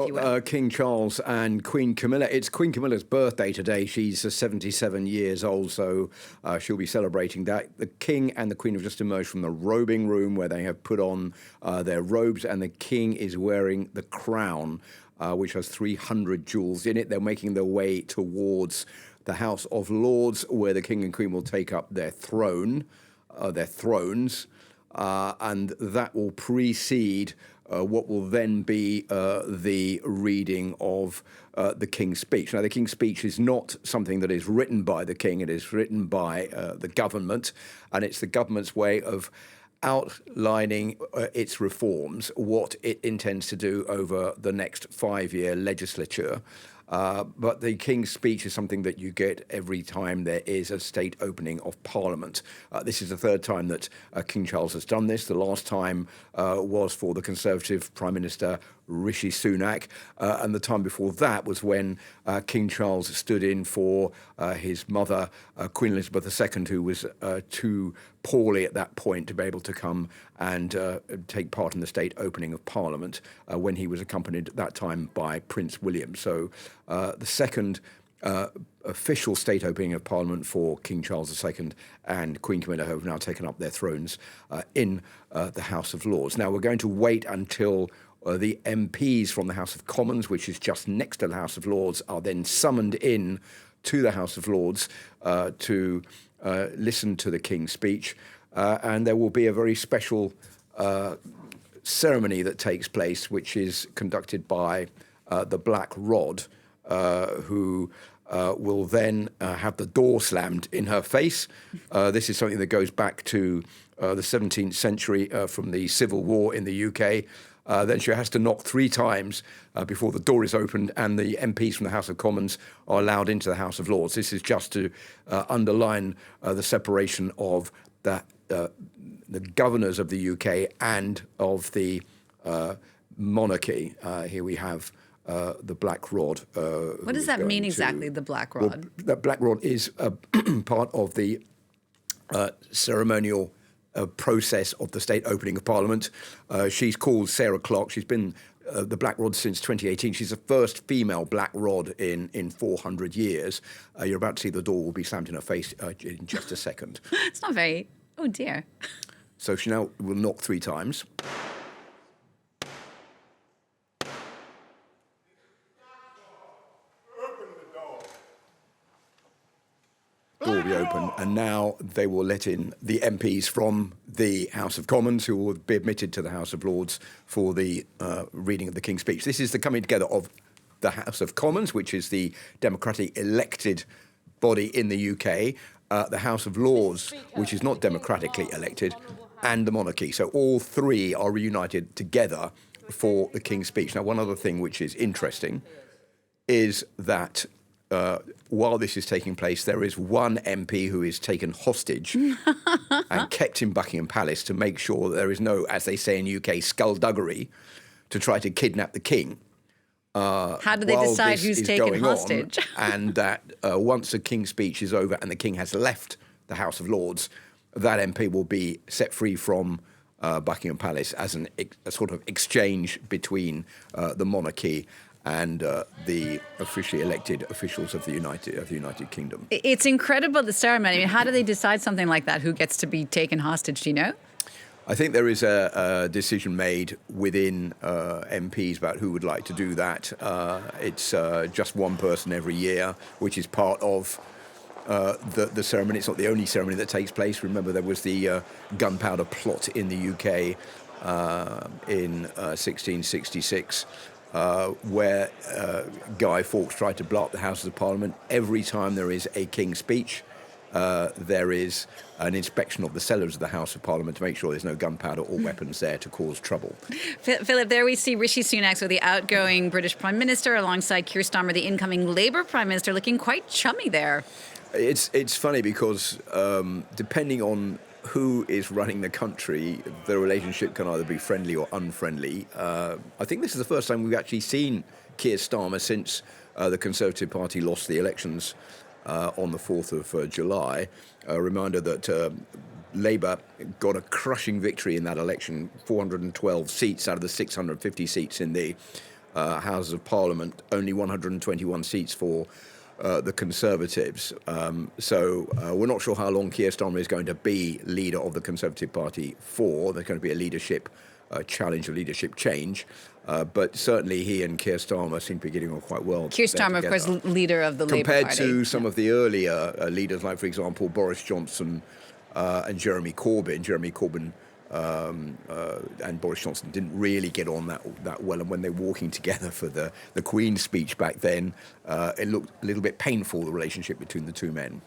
if you will. King Charles and Queen Camilla. It's Queen Camilla's birthday today. She's 77 years old, so she'll be celebrating that. The King and the Queen have just emerged from the robing room where they have put on their robes, and the King is wearing the crown, which has 300 jewels in it. They're making their way towards the House of Lords, where the King and Queen will take up their thrones, and that will precede what will then be the reading of the King's speech. Now, the King's speech is not something that is written by the King. It is written by the government, and it's the government's way of outlining its reforms, what it intends to do over the next 5-year legislature. But the King's speech is something that you get every time there is a state opening of Parliament. This is the third time that King Charles has done this. The last time was for the Conservative Prime Minister Rishi Sunak, and the time before that was when King Charles stood in for his mother, Queen Elizabeth II, who was too poorly at that point to be able to come and take part in the state opening of Parliament, when he was accompanied at that time by Prince William. So the second official state opening of Parliament for King Charles II and Queen Camilla, who have now taken up their thrones in the House of Lords. Now, we're going to wait until the MPs from the House of Commons, which is just next to the House of Lords, are then summoned in to the House of Lords to listen to the King's speech. And there will be a very special ceremony that takes place, which is conducted by the Black Rod, who will then have the door slammed in her face. This is something that goes back to the 17th century from the Civil War in the UK. Then she has to knock 3 times before the door is opened and the MPs from the House of Commons are allowed into the House of Lords. This is just to underline the separation of the governors of the UK and of the monarchy. Here we have the Black Rod. What does that mean exactly, the Black Rod? Well, the Black Rod is part of the ceremonial process of the state opening of Parliament. She's called Sarah Clark. She's been the Black Rod since 2018. She's the first female Black Rod in 400 years. You're about to see the door will be slammed in her face in just a second. It's not very... Oh, dear. So she now will knock 3 times. Door will be open, and now they will let in the MPs from the House of Commons, who will be admitted to the House of Lords for the reading of the King's speech. This is the coming together of the House of Commons, which is the democratic elected body in the UK, the House of Lords, which is not democratically elected, and the monarchy. So all 3 are reunited together for the King's speech. Now, one other thing which is interesting is that while this is taking place, there is one MP who is taken hostage and kept in Buckingham Palace to make sure that there is no, as they say in UK, skullduggery to try to kidnap the King. How do they decide who's taken hostage? And that once the King's speech is over and the King has left the House of Lords, that MP will be set free from Buckingham Palace as a sort of exchange between the monarchy and the officially elected officials of the United Kingdom. It's incredible, the ceremony. I mean, how do they decide something like that? Who gets to be taken hostage? Do you know? I think there is a decision made within MPs about who would like to do that. It's just one person every year, which is part of the ceremony. It's not the only ceremony that takes place. Remember, there was the gunpowder plot in the UK in 1666. Where Guy Fawkes tried to blow up the Houses of Parliament. Every time there is a King's speech, there is an inspection of the cellars of the House of Parliament to make sure there's no gunpowder or weapons there to cause trouble. Philip, there we see Rishi Sunak, so the outgoing British Prime Minister, alongside Keir Starmer, the incoming Labour Prime Minister, looking quite chummy there. It's funny because depending on who is running the country, the relationship can either be friendly or unfriendly. I think this is the first time we've actually seen Keir Starmer since the Conservative Party lost the elections on the 4th of July. A reminder that Labour got a crushing victory in that election, 412 seats out of the 650 seats in the Houses of Parliament, only 121 seats for the Conservatives. So we're not sure how long Keir Starmer is going to be leader of the Conservative Party for. There's going to be a leadership challenge, a leadership change. But certainly he and Keir Starmer seem to be getting on quite well. Keir Starmer, of course, leader of the Labour Party. Compared to some of the earlier leaders, like, for example, Boris Johnson and Jeremy Corbyn. Jeremy Corbyn and Boris Johnson didn't really get on that well. And when they were walking together for the Queen's speech back then, it looked a little bit painful, the relationship between the two men.